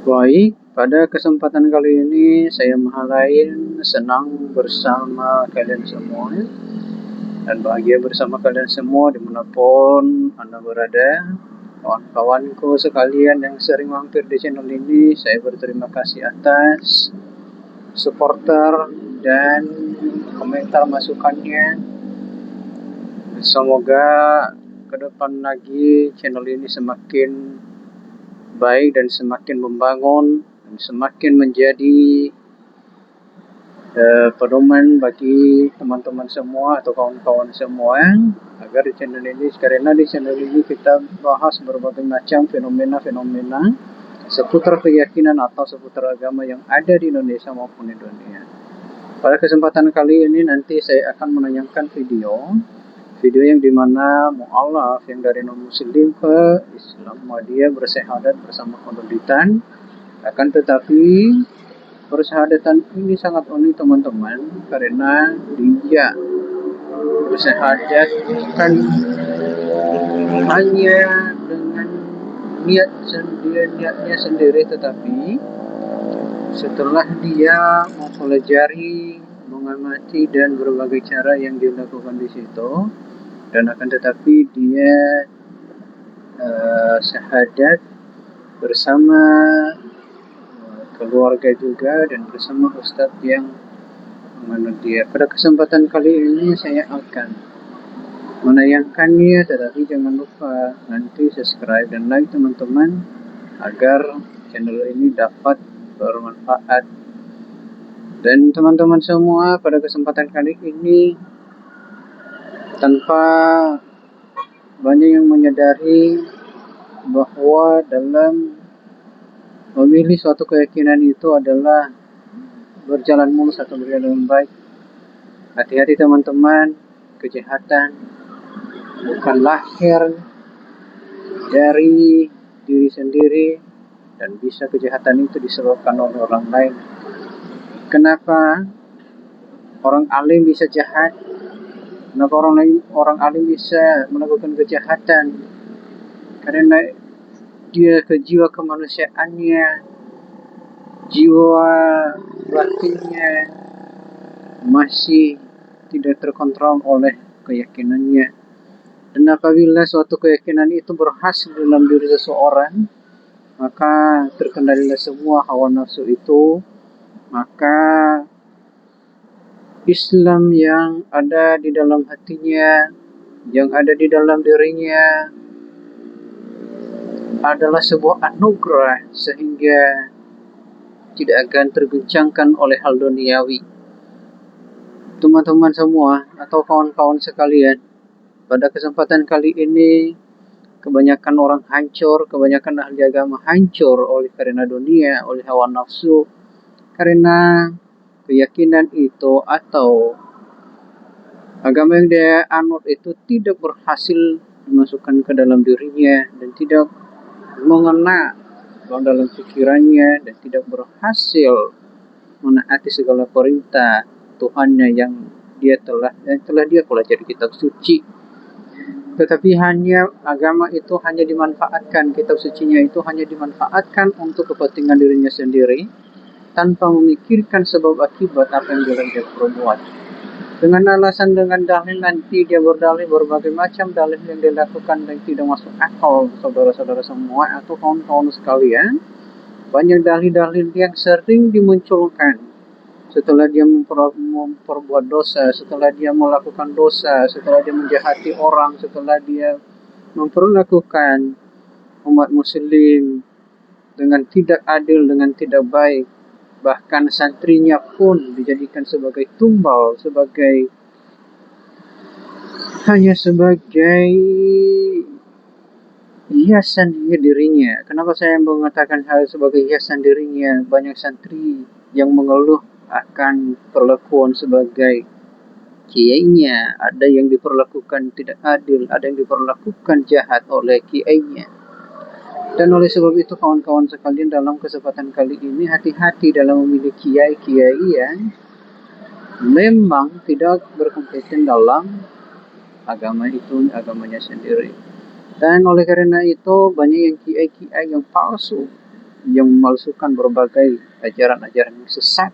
Baik, pada kesempatan kali ini saya Mahalain senang bersama kalian semua dan bahagia bersama kalian semua dimanapun Anda berada. Kawan-kawanku sekalian yang sering mampir di channel ini, saya berterima kasih atas supporter dan komentar masukannya. Semoga ke depan lagi channel ini semakin baik dan semakin membangun dan semakin menjadi pedoman bagi teman-teman semua atau kawan-kawan semua agar di channel ini, karena di channel ini kita bahas berbagai macam fenomena-fenomena seputar keyakinan atau seputar agama yang ada di Indonesia maupun di dunia. Pada kesempatan kali ini nanti saya akan menayangkan video yang dimana mu'alaf yang dari non-muslim ke Islam, dia bersyahadat bersama kondulitan. Akan tetapi persyahadatan ini sangat unik teman-teman, karena dia bersyahadat bukan hanya dengan niatnya sendiri, tetapi setelah dia mempelajari, mengamati dan berbagai cara yang dilakukan di situ, dan akan tetapi dia syahadat bersama keluarga juga dan bersama ustadz yang menurut dia. Pada kesempatan kali ini saya akan menayangkannya, tetapi jangan lupa nanti subscribe dan like teman-teman agar channel ini dapat bermanfaat. Dan teman-teman semua, pada kesempatan kali ini tanpa banyak yang menyadari bahwa dalam memilih suatu keyakinan itu adalah berjalan mulus atau berjalan dengan baik. Hati-hati teman-teman, kejahatan bukan lahir dari diri sendiri dan bisa kejahatan itu disebabkan oleh orang lain. Kenapa orang alim bisa jahat? Kenapa orang alim bisa melakukan kejahatan? Karena dia jiwa kemanusiaannya, jiwa batinnya masih tidak terkontrol oleh keyakinannya. Dan apabila suatu keyakinan itu berhasil dalam diri seseorang, maka terkendalilah semua hawa nafsu itu. Maka Islam yang ada di dalam hatinya, yang ada di dalam dirinya adalah sebuah anugerah, sehingga tidak akan terguncangkan oleh hal duniawi. Teman-teman semua atau kawan-kawan sekalian, pada kesempatan kali ini kebanyakan orang hancur, kebanyakan ahli agama hancur oleh karena dunia, oleh hawa nafsu, karena keyakinan itu atau agama yang dia anut itu tidak berhasil dimasukkan ke dalam dirinya dan tidak mengena dalam pikirannya dan tidak berhasil menaati segala perintah Tuhannya yang telah dia pelajari kitab suci. Tetapi hanya agama itu hanya dimanfaatkan, kitab sucinya itu hanya dimanfaatkan untuk kepentingan dirinya sendiri tanpa memikirkan sebab akibat apa yang dia perbuat. Dengan alasan, dengan dalil, nanti dia berdalil berbagai macam dalil yang dilakukan dan tidak masuk akal, saudara-saudara semua atau kawan-kawan sekalian. Banyak dalil-dalil yang sering dimunculkan setelah dia memperbuat dosa, setelah dia melakukan dosa, setelah dia menjahati orang, setelah dia memperlakukan umat muslim dengan tidak adil, dengan tidak baik. Bahkan santrinya pun dijadikan sebagai tumbal, hanya sebagai hiasan dirinya. Kenapa saya mengatakan hal sebagai hiasan dirinya? Banyak santri yang mengeluh akan perlakuan sebagai kiainya, ada yang diperlakukan tidak adil, ada yang diperlakukan jahat oleh kiainya. Dan oleh sebab itu kawan-kawan sekalian, dalam kesempatan kali ini hati-hati dalam memilih kiai-kiai yang memang tidak berkompeten dalam agama itu, agamanya sendiri. Dan oleh karena itu banyak yang kiai-kiai yang palsu, yang memalsukan berbagai ajaran-ajaran yang sesat.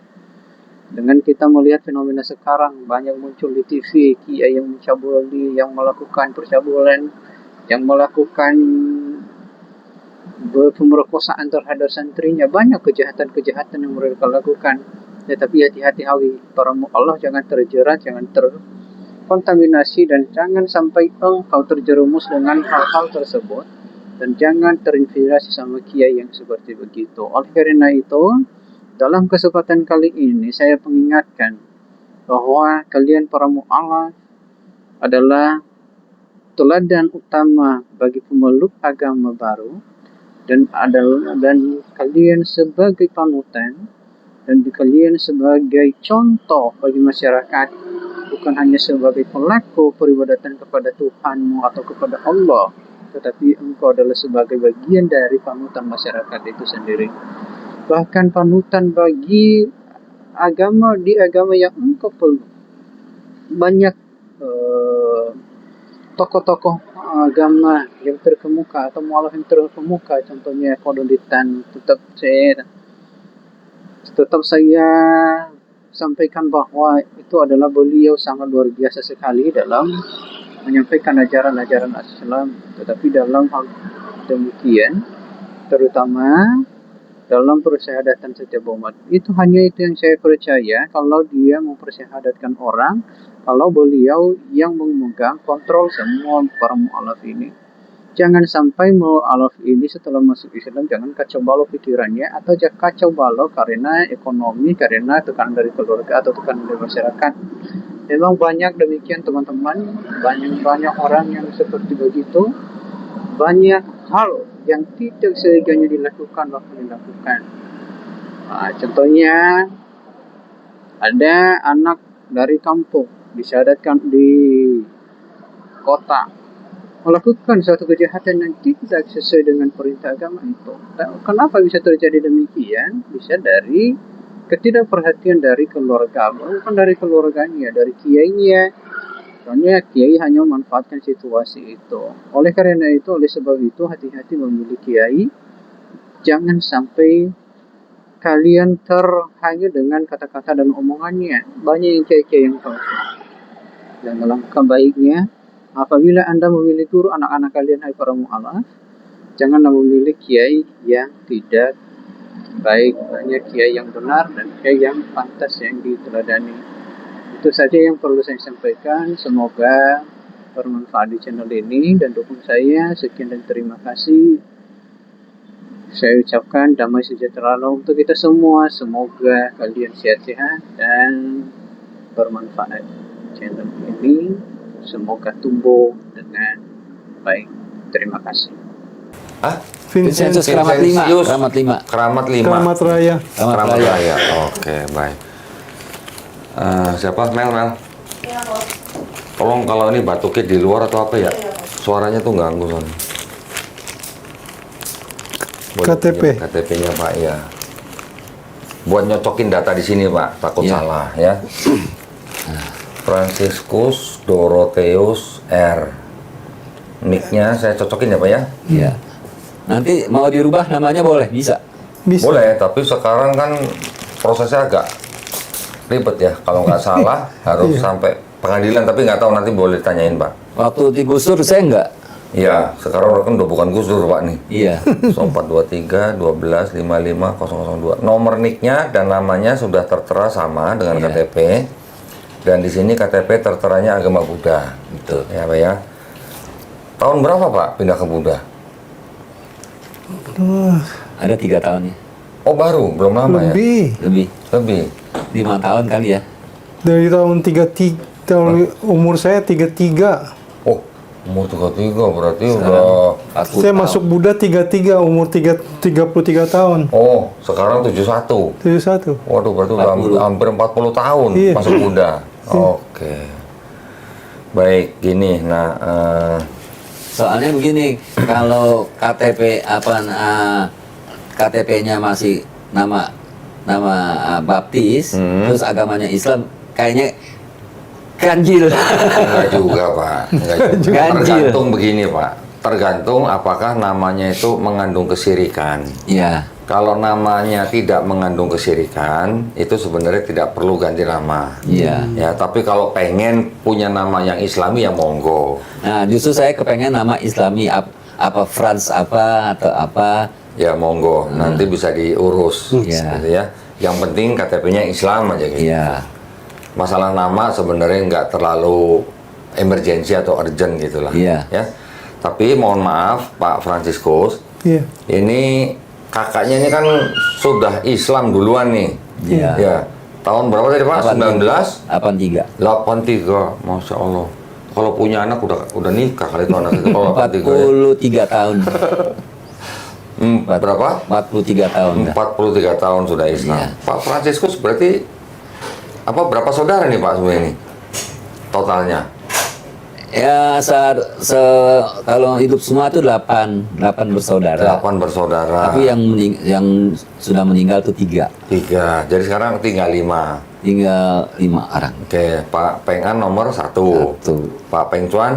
Dengan kita melihat fenomena sekarang, banyak muncul di TV, kiai yang mencabuli, yang melakukan percabulan, yang melakukan pemerkosaan terhadap santrinya, banyak kejahatan-kejahatan yang mereka lakukan. Tetapi hati-hati para mu'alaf, jangan terjerat, jangan terkontaminasi, dan jangan sampai engkau terjerumus dengan hal-hal tersebut, dan jangan terinfiltrasi sama kiai yang seperti begitu. Oleh karena itu, dalam kesempatan kali ini saya mengingatkan bahwa kalian para mu'alaf adalah teladan utama bagi pemeluk agama baru, dan kalian sebagai panutan, dan kalian sebagai contoh bagi masyarakat, bukan hanya sebagai pelaku peribadatan kepada Tuhanmu atau kepada Allah, tetapi engkau adalah sebagai bagian dari panutan masyarakat itu sendiri. Bahkan panutan bagi agama di agama yang engkau peluk. Banyak tokoh-tokoh agama yang terkemuka atau mualaf yang terkemuka, contohnya Kodolitan, tetap saya sampaikan bahwa itu adalah beliau sangat luar biasa sekali dalam menyampaikan ajaran-ajaran Islam. Tetapi dalam hal demikian, terutama dalam persyahadatan setiap umat, itu yang saya percaya, kalau dia mempersyahadatkan orang, kalau beliau yang memegang kontrol semua para mu'alaf ini. Jangan sampai mu'alaf ini setelah masuk Islam, jangan kacau balau pikirannya, atau kacau balau karena ekonomi, karena tekanan dari keluarga atau tekanan dari masyarakat. Memang banyak demikian teman-teman, banyak orang yang seperti begitu, banyak hal yang tidak seharusnya dilakukan bahkan dilakukan. Contohnya ada anak dari kampung disyahadatkan di kota melakukan suatu kejahatan yang tidak sesuai dengan perintah agama itu. Kenapa bisa terjadi demikian? Bisa dari ketidakperhatian dari keluarga, bukan dari keluarganya, dari kiainya. Soalnya kiai hanya memanfaatkan situasi itu. Oleh karena itu, oleh sebab itu, hati-hati memilih kiai. Jangan sampai kalian terhanyut dengan kata-kata dan omongannya. Banyak yang kiai-kiai yang palsu. Dan alangkah baiknya, apabila Anda memilih guru anak-anak kalian, hai para mu'alaf, janganlah memilih kiai yang tidak baik. Banyak kiai yang benar dan kiai yang pantas yang diteladani. Itu saja yang perlu saya sampaikan. Semoga bermanfaat di channel ini dan dukung saya. Sekian dan terima kasih. Saya ucapkan damai sejahtera untuk kita semua. Semoga kalian sehat-sehat dan bermanfaat. Channel ini semoga tumbuh dengan baik. Terima kasih. Vincentus Keramat 5. Keramat Raya. Oke, baik. Siapa? Mel? Iya, Bos. Tolong kalau ini batuknya di luar atau apa ya? Suaranya tuh ganggu soalnya. KTP. KTP-nya Pak ya. Buat nyocokin data di sini Pak, takut salah ya. Franciscus Dorotheus R. Nick-nya saya cocokin ya Pak ya? Iya. Nanti mau dirubah namanya boleh, bisa? Bisa. Boleh, tapi sekarang kan prosesnya agak ribet ya. Kalau nggak salah harus sampai pengadilan, tapi nggak tahu, nanti boleh ditanyain Pak. Waktu digusur saya enggak. Iya, sekarang kan udah bukan Gus Dur Pak nih. Iya. 0423 12 55 002. Nomor nicknya dan namanya sudah tertera sama dengan KTP. Dan di sini KTP terteranya agama Buddha. Betul. Ya Pak ya. Tahun berapa Pak pindah ke Buddha? Ada 3 tahunnya. Oh baru, belum lama ya? Lebih. 5 tahun kali ya. Dari tahun 33, umur saya 33. Oh, umur 33 berarti Sekarang udah... 40 Saya tahun. masuk Buddha 33, umur 33 tahun. Oh, sekarang 71. 71. Waduh, berarti udah 40. hampir 40 tahun Iya. masuk Buddha. Oke. Baik, gini. Nah, Soalnya begini, kalau KTP-nya masih nama baptis, terus agamanya Islam, kayaknya ganjil. enggak juga Pak. Enggak juga. Ganjil. Tergantung begini Pak. Tergantung apakah namanya itu mengandung kesirikan. Iya. Kalau namanya tidak mengandung kesyirikan, itu sebenarnya tidak perlu ganti nama. Iya. Ya, tapi kalau pengen punya nama yang Islami ya monggo. Nah, justru saya kepengen nama Islami apa Franz apa atau apa. Ya monggo, nanti bisa diurus. Iya. Gitu ya. Yang penting KTP-nya Islam aja gitu. Iya. Masalah nama sebenarnya nggak terlalu emergensi atau urgent gitulah. Iya. Ya. Tapi mohon maaf Pak Franciscus, Iya. ini kakaknya ini kan sudah Islam duluan nih. Iya. Ya. Tahun berapa tadi Pak? 19? 83. 83, Masya Allah. Kalau punya anak udah nikah kali itu anak itu. Kalau 83 ya. 43 tahun. Berapa? 43 tahun. dah. 43 tahun sudah Islam. Iya. Pak Franciscus berarti berapa saudara nih Pak sebenarnya ini? Totalnya? Ya, kalau hidup semua itu 8 bersaudara. 8 bersaudara. Tapi yang sudah meninggal itu 3. 3. Jadi sekarang tinggal 5. Tinggal 5 orang. Oke, Pak Pengan nomor 1. 1. Pak Peng Cuan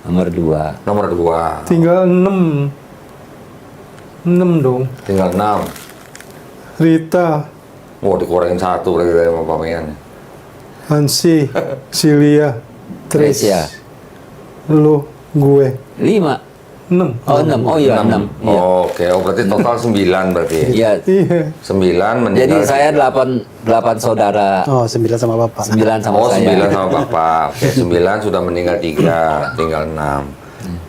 Nomor 2. nomor 2. Tinggal 6. 6 dong. Tinggal 6. Rita, Mau dikurangin 1 berarti dari Pak Pengan. Hansi, Silia, Trace, Tresia. lu, gue. 5. 6. Oh, 6. Oh iya, 6. Iya. Oke, berarti total 9 berarti. Iya. Iya. 9 meninggal. Jadi saya 8 saudara. Oh, 9 sama bapak. 9 sama Oh, saya. 9 sama Bapak. Oke, 9 sudah meninggal 3, tinggal 6.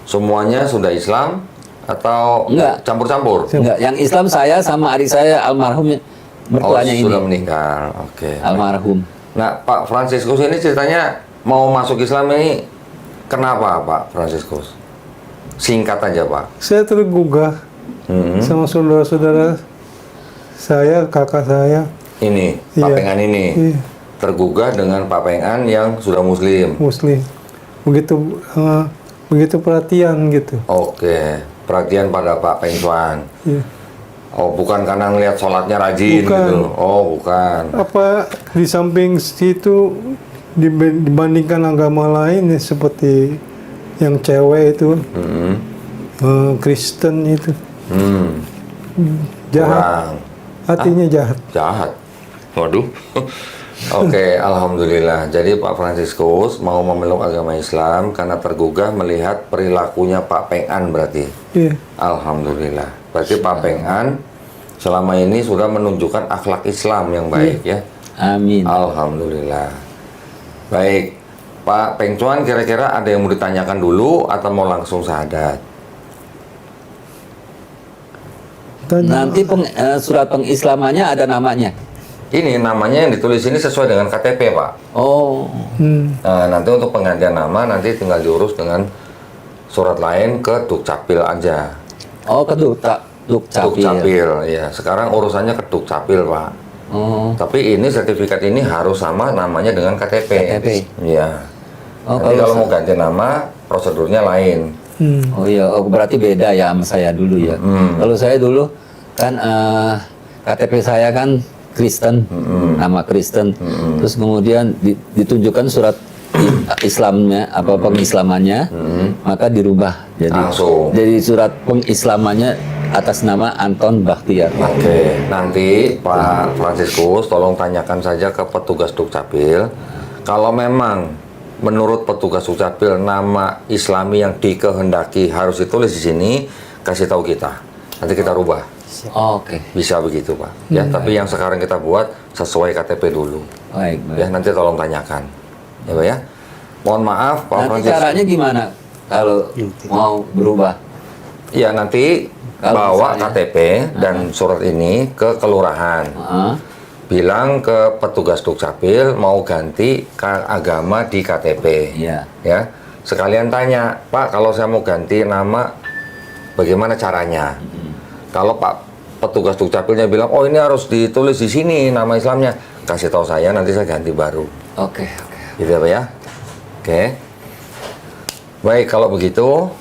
Semuanya sudah Islam atau Enggak. campur-campur? Enggak, yang Islam saya sama adik saya almarhum mertuanya ini. Sudah meninggal. Oke. Almarhum. Nah, Pak Franciscus ini ceritanya mau masuk Islam ini kenapa, Pak Franciscus? Singkat aja, Pak. Saya tergugah sama saudara-saudara saya, kakak saya. Ini, Pak Iya. Pengan ini. Iya. Tergugah dengan Pak Pengan yang sudah Muslim. Muslim. Begitu perhatian gitu. Oke, perhatian pada Pak Peng Cuan. Iya. Oh, bukan karena ngelihat sholatnya rajin Bukan. gitu. Oh, bukan. Apa di samping situ dibandingkan agama lain ya, seperti yang cewek itu Kristen itu Hmm, jahat, kurang. hatinya jahat. Jahat. Waduh. Oke, alhamdulillah. Jadi Pak Franciscus mau memeluk agama Islam karena tergugah melihat perilakunya Pak Pengan berarti. Iya. Alhamdulillah. Berarti Pak Pengan selama ini sudah menunjukkan akhlak Islam yang baik ya. Amin. Alhamdulillah. Baik. Pak Peng Cuan kira-kira ada yang mau ditanyakan dulu atau mau langsung syahadat? Nanti surat pengislamannya ada namanya. Ini namanya yang ditulis ini sesuai dengan KTP, Pak. Oh. Nah, nanti untuk penggantian nama nanti tinggal diurus dengan surat lain ke Dukcapil aja. Oh, ke Dukcapil. Dukcapil, ya. Sekarang urusannya ke Dukcapil, Pak. Oh. Tapi ini sertifikat ini harus sama namanya dengan KTP. KTP. Iya. Oh, Nanti kalau mau ganti nama, prosedurnya lain. Oh iya, oh, berarti beda ya sama saya dulu ya. Kalau saya dulu kan KTP saya kan Kristen, nama Kristen. Terus kemudian ditunjukkan surat Islamnya, pengislamannya, maka dirubah jadi Langsung. jadi surat pengislamannya atas nama Anton Bakhtiar. Oke, nanti Pak Franciscus tolong tanyakan saja ke petugas Dukcapil. Kalau memang menurut petugas Dukcapil nama Islami yang dikehendaki harus ditulis di sini, kasih tahu kita. Nanti kita rubah. Oke, Bisa begitu, Pak. Ya, tapi yang sekarang kita buat sesuai KTP dulu. baik, baik. Ya, nanti tolong tanyakan. Ya, Pak ya. Mohon maaf, Pak Nanti Franciscus. caranya gimana kalau mau berubah? Ya, nanti Kalau bawa misalnya- KTP dan surat ini ke kelurahan. Hah? Bilang ke petugas Dukcapil mau ganti agama di KTP. Iya. Ya. Sekalian tanya, Pak, kalau saya mau ganti nama bagaimana caranya? Kalau Pak petugas Dukcapilnya bilang, "Oh, ini harus ditulis di sini nama Islamnya." Kasih tahu saya, nanti saya ganti baru. Oke, oke. Gitu ya, Pak ya? Oke. Baik, kalau begitu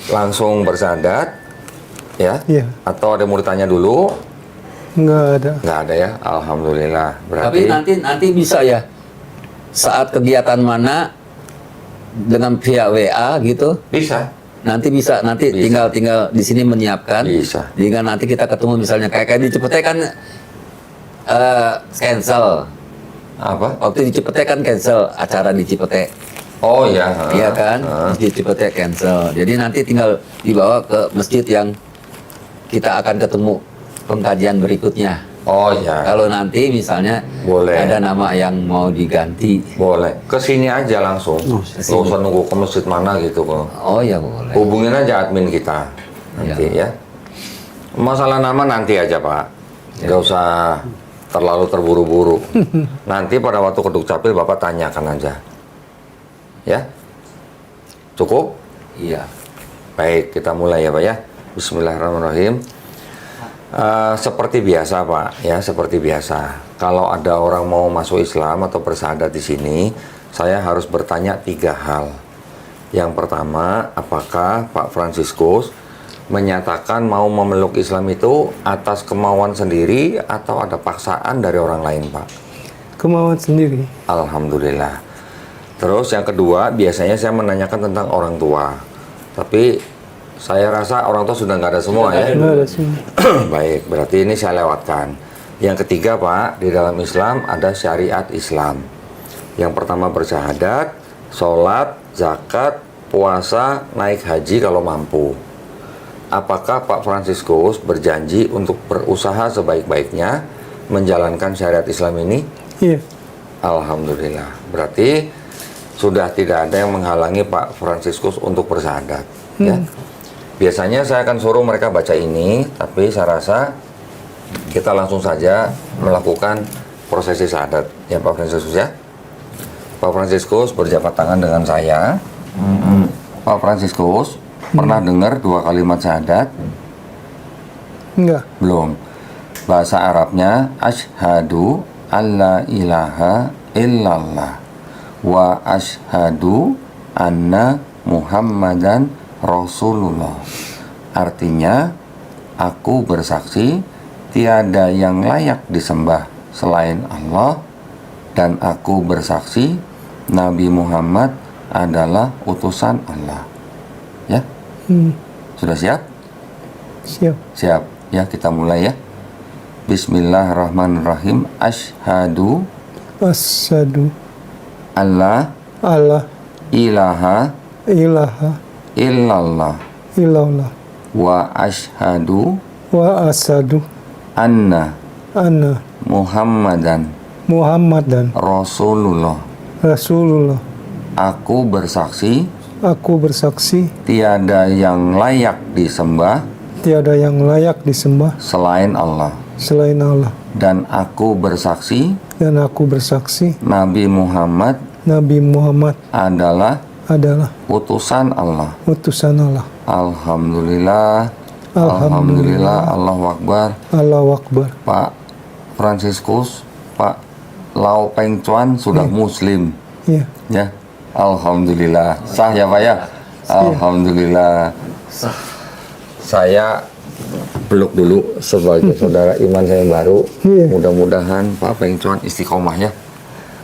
langsung bersyahadat ya? Iya. Atau ada yang mau ditanya dulu? Nggak ada. Nggak ada ya? Alhamdulillah. Tapi Berarti nanti bisa ya saat kegiatan mana dengan via WA gitu. bisa. nanti bisa tinggal di sini menyiapkan. Bisa. Jika nanti kita ketemu misalnya kayak di Cipete kan cancel. Apa? Waktu di Cipete kan cancel acara di Cipete. Oh ya. Iya kan? Di Cipete cancel. Jadi nanti tinggal dibawa ke masjid yang kita akan ketemu pengkajian berikutnya. Oh ya. Kalau nanti misalnya Boleh. ada nama yang mau diganti. Boleh. Kesini aja langsung. Nggak usah nunggu ke masjid mana gitu kok. Oh ya boleh. Hubungin aja admin kita nanti ya. Masalah nama nanti aja Pak. Nggak usah terlalu terburu-buru. Nanti pada waktu ke Dukcapil Bapak tanyakan aja. Ya. Cukup? Iya. Baik, kita mulai ya Pak ya. Bismillahirrahmanirrahim. Seperti biasa Pak, ya seperti biasa. Kalau ada orang mau masuk Islam atau bersyahadat di sini, saya harus bertanya 3 hal. Yang pertama, apakah Pak Fransiskus menyatakan mau memeluk Islam itu atas kemauan sendiri atau ada paksaan dari orang lain Pak? Kemauan sendiri. Alhamdulillah. Terus yang kedua, biasanya saya menanyakan tentang orang tua. Tapi saya rasa orang tua sudah nggak ada semua ya. Nggak ada semua. Baik, berarti ini saya lewatkan. Yang ketiga Pak, di dalam Islam ada syariat Islam. Yang pertama bersyahadat, sholat, zakat, puasa, naik haji kalau mampu. Apakah Pak Fransiskus berjanji untuk berusaha sebaik-baiknya menjalankan syariat Islam ini? Iya. Alhamdulillah. Berarti sudah tidak ada yang menghalangi Pak Fransiskus untuk bersyahadat. Ya. Biasanya saya akan suruh mereka baca ini, tapi saya rasa kita langsung saja melakukan prosesi syahadat. Ya Pak Fransiskus ya. Pak Fransiskus berjabat tangan dengan saya. Pak Fransiskus pernah dengar 2 kalimat syahadat? Enggak. Belum. Bahasa Arabnya asyhadu alla ilaha illallah wa asyhadu anna Muhammadan Rasulullah. Artinya, aku bersaksi tiada yang layak disembah selain Allah, dan aku bersaksi Nabi Muhammad adalah utusan Allah. Ya, sudah siap? Siap. Siap. Ya, kita mulai ya. Bismillahirrahmanirrahim. Asyhadu Asyhadu alla alla ilaha ilaha illallah illallah wa asyhadu wa asyhadu anna anna Muhammadan Muhammadan Rasulullah. Rasulullah. Aku bersaksi Aku bersaksi tiada yang layak disembah tiada yang layak disembah selain Allah, selain Allah, dan aku bersaksi dan aku bersaksi Nabi Muhammad Nabi Muhammad adalah adalah utusan Allah. utusan Allah. Alhamdulillah. Alhamdulillah. Allahu Akbar. Allahu Akbar. Pak Fransiskus, Pak Lau Peng Chuan sudah muslim. Iya. Ya, alhamdulillah. Sah ya Pak ya. Alhamdulillah. Saya peluk dulu sebagai saudara iman saya yang baru. Iya. Mudah-mudahan Pak Peng Chuan istiqomah ya.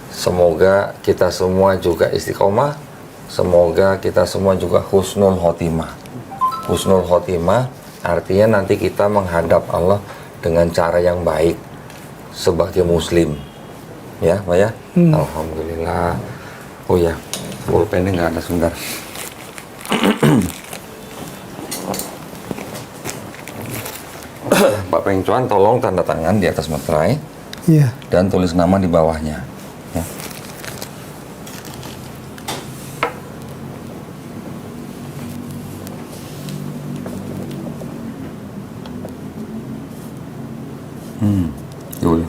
Semoga kita semua juga istiqomah. Semoga kita semua juga husnul khotimah. Husnul khotimah artinya nanti kita menghadap Allah dengan cara yang baik sebagai muslim. Ya, Pak ya. Alhamdulillah. Oh ya, pulpennya nggak ada sebentar. Pak Peng Chuan tolong tanda tangan di atas materai Iya. dan tulis nama di bawahnya. Ya. Dulu.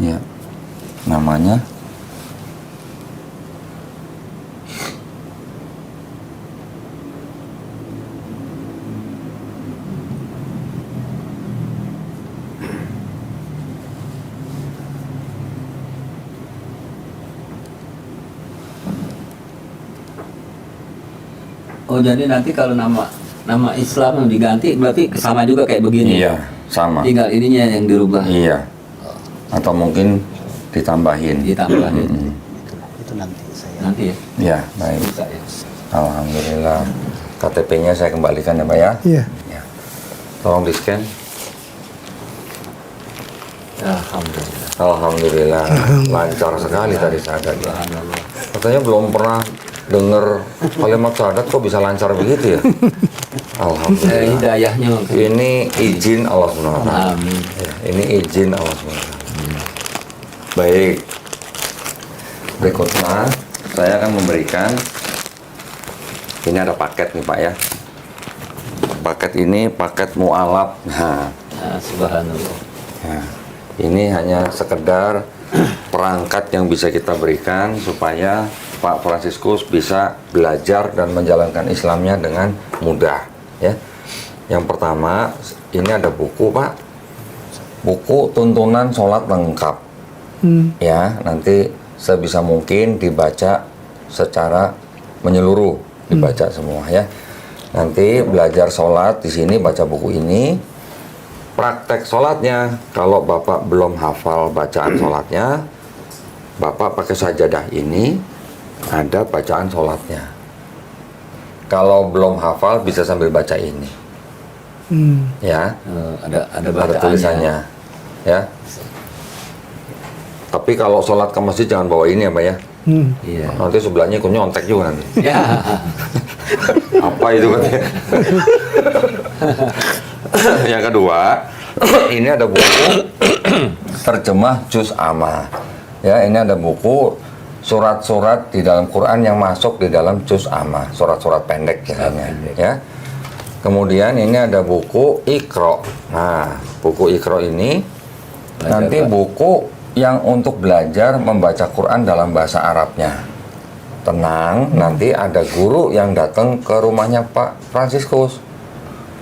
Ya, namanya Oh jadi nanti kalau nama Islam yang diganti berarti sama juga kayak begini. iya, sama. Tinggal ininya yang dirubah. Iya. atau mungkin ditambahin? Ditambahin. Itu nanti saya. Nanti ya. Ya, baik. Bisa ya. Alhamdulillah. KTP-nya saya kembalikan ya Pak ya. Iya. Ya. Tolong di-scan. Alhamdulillah. Alhamdulillah. Lancar sekali tadi syahadat. Subhanallah. Katanya belum pernah dengar kalimat syahadat kok bisa lancar begitu ya. Alhamdulillah. Hidayahnya waktu itu. Ini izin Allah SWT. Amin. Ya, ini izin Allah SWT. Baik. Berikutnya saya akan memberikan, ini ada paket nih Pak ya. Paket ini paket mu'alaf. Nah, Subhanallah. ya, ini hanya sekedar perangkat yang bisa kita berikan supaya Pak Fransiskus bisa belajar dan menjalankan Islamnya dengan mudah ya. Yang pertama, ini ada buku Pak. Buku tuntunan sholat lengkap. Ya, nanti sebisa mungkin dibaca secara menyeluruh, dibaca semua ya. Nanti belajar sholat di sini baca buku ini. Praktek sholatnya, kalau Bapak belum hafal bacaan sholatnya, Bapak pakai sajadah ini, ada bacaan sholatnya. Kalau belum hafal bisa sambil baca ini, ya. Ada Ada tulisannya, ya. Tapi kalau sholat ke masjid jangan bawa ini ya Pak ya. Iya. Nanti sebelahnya ikut nyontek juga nanti. Ya. Apa itu katanya? Yang kedua, ini ada buku terjemah Juz Amma. Ya, ini ada buku surat-surat di dalam Quran yang masuk di dalam Juz Amma, surat-surat pendek biasanya, ya. Kemudian ini ada buku Iqra. Nah, buku Iqra ini nanti buku yang untuk belajar membaca Quran dalam bahasa Arabnya. Tenang, nanti ada guru yang datang ke rumahnya Pak Fransiskus,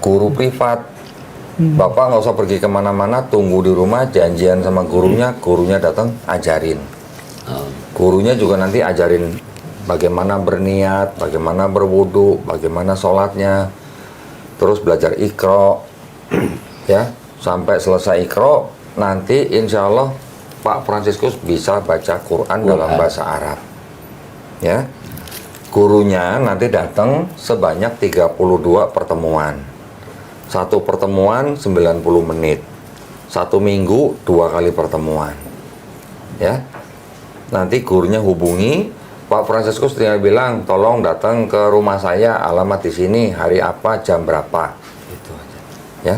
guru privat. Bapak nggak usah pergi kemana-mana, tunggu di rumah, janjian sama gurunya, gurunya datang ajarin. Gurunya juga nanti ajarin bagaimana berniat, bagaimana berwudu, bagaimana sholatnya, terus belajar Iqra, ya, sampai selesai Iqra, nanti insya Allah Pak Fransiskus bisa baca Quran dalam bahasa Arab. Ya. Gurunya nanti datang sebanyak 32 pertemuan. Satu pertemuan 90 menit. Satu minggu 2 kali pertemuan. Ya. Nanti gurunya hubungi, Pak Fransiskus tinggal bilang, tolong datang ke rumah saya, alamat di sini, hari apa, jam berapa. Itu aja. Ya.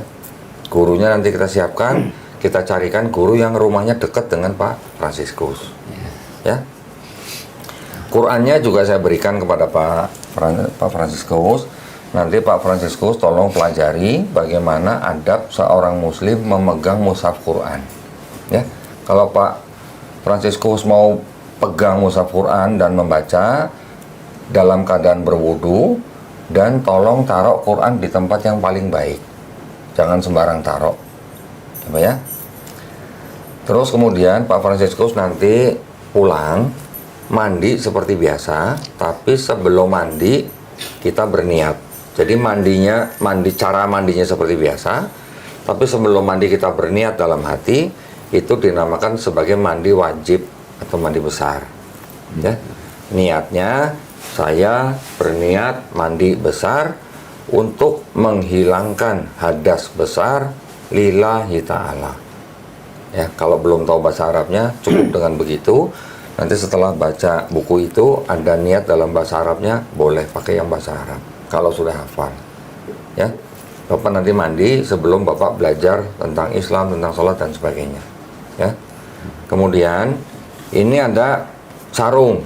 Gurunya nanti kita siapkan. Kita carikan guru yang rumahnya dekat dengan Pak Fransiskus. Ya. Qurannya juga saya berikan kepada Pak Fransiskus. Nanti Pak Fransiskus tolong pelajari bagaimana adab seorang muslim memegang mushaf Quran. Ya. Kalau Pak Fransiskus mau pegang mushaf Quran dan membaca dalam keadaan berwudu, dan tolong taruh Quran di tempat yang paling baik. Jangan sembarang taruh. Apa ya? Terus kemudian Pak Fransiskus nanti pulang mandi seperti biasa, tapi sebelum mandi kita berniat. Jadi cara mandinya seperti biasa, tapi sebelum mandi kita berniat dalam hati, itu dinamakan sebagai mandi wajib atau mandi besar. Ya. Niatnya saya berniat mandi besar untuk menghilangkan hadas besar lillahi ta'ala. Ya, kalau belum tahu bahasa Arabnya cukup dengan begitu. Nanti setelah baca buku itu ada niat dalam bahasa Arabnya, boleh pakai yang bahasa Arab kalau sudah hafal. Ya. Bapak nanti mandi sebelum Bapak belajar tentang Islam, tentang sholat dan sebagainya. Ya. Kemudian ini ada sarung.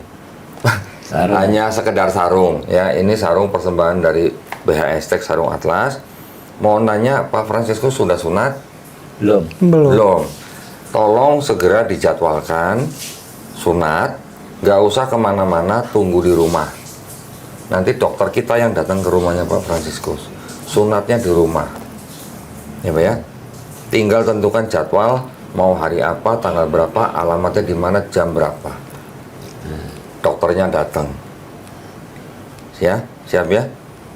Hanya sekedar sarung ya. Ini sarung persembahan dari BHS Tech, sarung Atlas. Mau nanya, Pak Fransiskus sudah sunat? Belum. Tolong segera dijadwalkan sunat, nggak usah kemana-mana, tunggu di rumah. Nanti dokter kita yang datang ke rumahnya Pak Fransiskus. Sunatnya di rumah. Ya Pak ya. Tinggal tentukan jadwal, mau hari apa, tanggal berapa, alamatnya di mana, jam berapa. Dokternya datang. Ya, siap ya?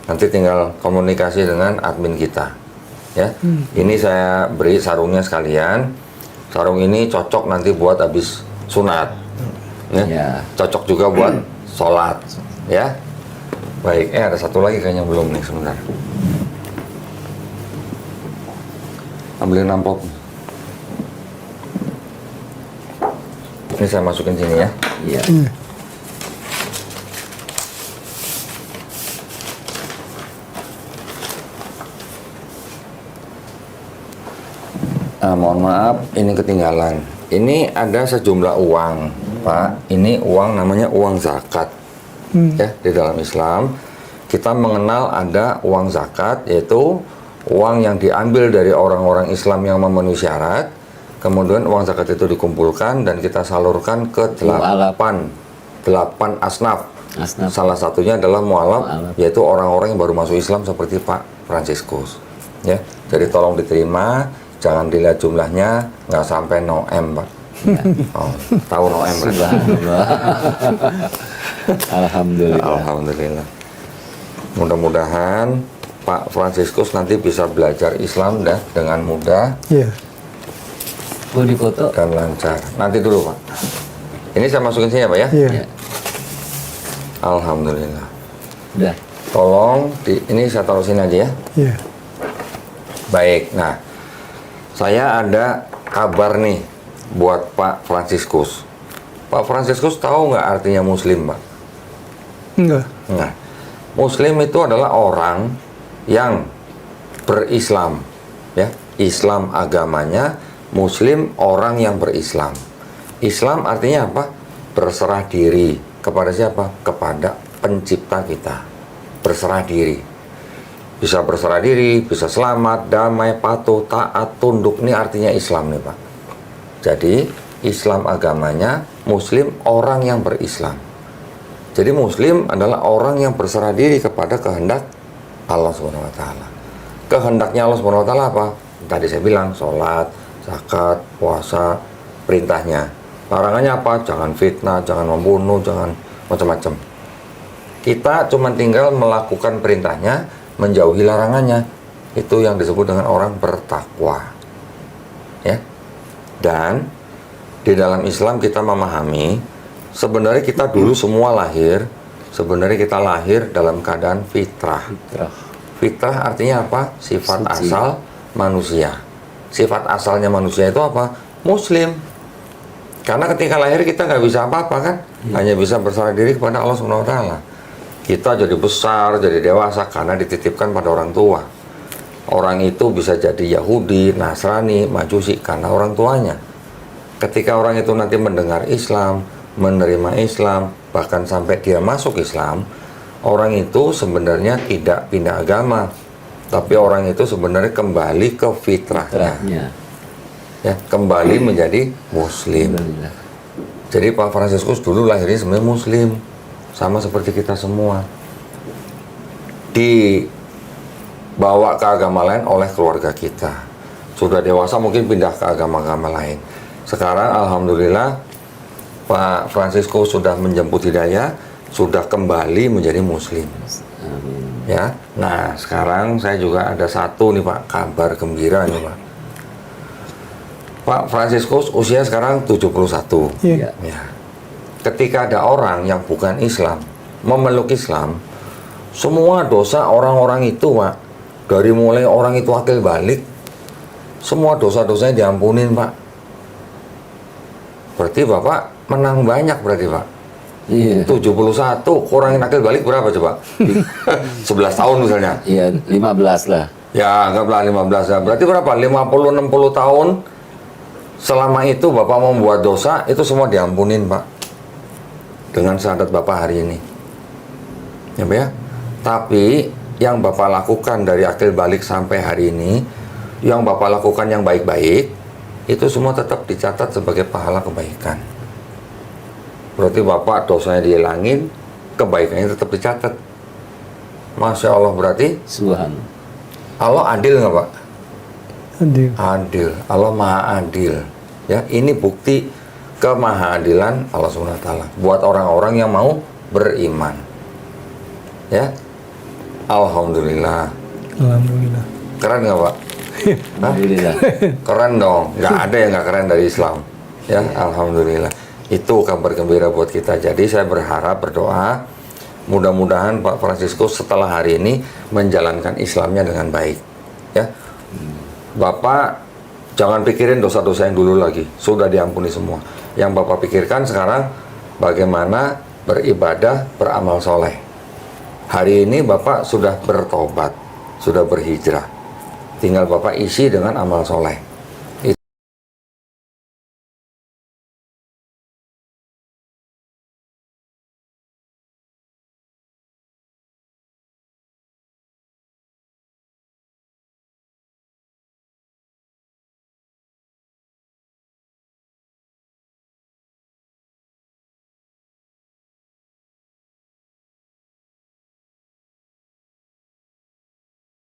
Nanti tinggal komunikasi dengan admin kita. Ya. Ini saya beri sarungnya sekalian. Sarung ini cocok nanti buat habis sunat. Ya. Ya. Cocok juga buat sholat. Ya. Baik, ada satu lagi kayaknya belum nih, sebentar. Ambilin amplop. Ini saya masukin sini ya. Iya. Mohon maaf, ini ketinggalan. Ini ada sejumlah uang, Pak. Ini uang namanya uang zakat. Ya, di dalam Islam kita mengenal ada uang zakat, yaitu uang yang diambil dari orang-orang Islam yang memenuhi syarat. Kemudian uang zakat itu dikumpulkan dan kita salurkan ke delapan asnaf. Salah satunya adalah mualaf, yaitu orang-orang yang baru masuk Islam seperti Pak Fransiskus. Ya, jadi tolong diterima. Jangan dilihat jumlahnya, nggak sampai noem, Pak. Ya. Oh, tahu noem, berarti? Alhamdulillah. Alhamdulillah. Mudah-mudahan Pak Fransiskus nanti bisa belajar Islam dah dengan mudah Iya. Boleh dipoto? dan lancar. Nanti dulu, Pak. Ini saya masukin sini ya, Pak ya? Iya. Ya. Alhamdulillah. Udah. Tolong, ini saya taruh sini aja ya. Iya. Baik, nah. Saya ada kabar nih buat Pak Fransiskus. Pak Fransiskus tahu nggak artinya Muslim, Pak? Enggak. Nah, Muslim itu adalah orang yang berislam, ya. Islam agamanya, Muslim orang yang berislam. Islam artinya apa? Berserah diri kepada siapa? Kepada pencipta kita. Berserah diri. Bisa berserah diri, bisa selamat, damai, patuh, taat, tunduk. Ini artinya Islam nih, Pak. Jadi Islam agamanya, Muslim orang yang berislam. Jadi Muslim adalah orang yang berserah diri kepada kehendak Allah SWT. Kehendaknya Allah SWT apa? Tadi saya bilang, sholat, zakat, puasa, perintahnya. Larangannya apa? Jangan fitnah, jangan membunuh, jangan macam-macam. Kita cuma tinggal melakukan perintahnya, menjauhi larangannya. Itu yang disebut dengan orang bertakwa. Ya. Dan di dalam Islam kita memahami sebenarnya kita dulu semua lahir, sebenarnya kita lahir dalam keadaan fitrah. Fitrah artinya apa? Sifat Suci. asal manusia. Sifat asalnya manusia itu apa? Muslim. Karena ketika lahir kita nggak bisa apa-apa kan? Hanya bisa berserah diri kepada Allah SWT. Kita jadi besar, jadi dewasa karena dititipkan pada orang tua. Orang itu bisa jadi Yahudi, Nasrani, Majusi karena orang tuanya. Ketika orang itu nanti mendengar Islam, menerima Islam, bahkan sampai dia masuk Islam, orang itu sebenarnya tidak pindah agama, tapi orang itu sebenarnya kembali ke fitrahnya. Ya, kembali menjadi Muslim. Alhamdulillah. Jadi Pak Fransiskus dulu lahirnya sebenarnya Muslim. Sama seperti kita semua. Dibawa ke agama lain oleh keluarga kita. Sudah dewasa mungkin pindah ke agama-agama lain. Sekarang Alhamdulillah Pak Fransiskus sudah menjemput hidayah, sudah kembali menjadi Muslim. Amin. Ya. Nah, sekarang saya juga ada satu nih Pak, kabar gembira nih Pak. Pak Fransiskus usia sekarang 71. Iya. Ya. Ketika ada orang yang bukan Islam memeluk Islam, semua dosa orang-orang itu, Pak, dari mulai orang itu akil balik, semua dosa-dosanya diampunin, Pak. Berarti Bapak menang banyak berarti, Pak. Iya. 71 kurangin akil balik berapa coba? 11 tahun misalnya. Iya, 15 lah. Ya, anggaplah 15 ya. Berarti berapa? 50-60 tahun. Selama itu Bapak membuat dosa, itu semua diampunin, Pak. Dengan syahadat Bapak hari ini. Ya, Pak ya. Tapi yang Bapak lakukan dari akil balik sampai hari ini, yang Bapak lakukan yang baik-baik, itu semua tetap dicatat sebagai pahala kebaikan. Berarti Bapak dosanya dihilangin, kebaikannya tetap dicatat. Masya Allah, berarti Subhan. Allah adil nggak, Pak? Adil. Adil. Allah maha adil. Ya, ini bukti kemahadilan Allah SWT buat orang-orang yang mau beriman. Ya, Alhamdulillah. Alhamdulillah. Keren nggak, Pak? Alhamdulillah. Keren dong, nggak ada yang nggak keren dari Islam. Ya, alhamdulillah. Itu kabar gembira buat kita. Jadi saya berharap, berdoa, mudah-mudahan Pak Fransiskus setelah hari ini menjalankan Islamnya dengan baik. Ya, Bapak jangan pikirin dosa-dosa yang dulu lagi, sudah diampuni semua. Yang Bapak pikirkan sekarang bagaimana beribadah, beramal soleh. Hari ini Bapak sudah bertobat, sudah berhijrah. Tinggal Bapak isi dengan amal soleh.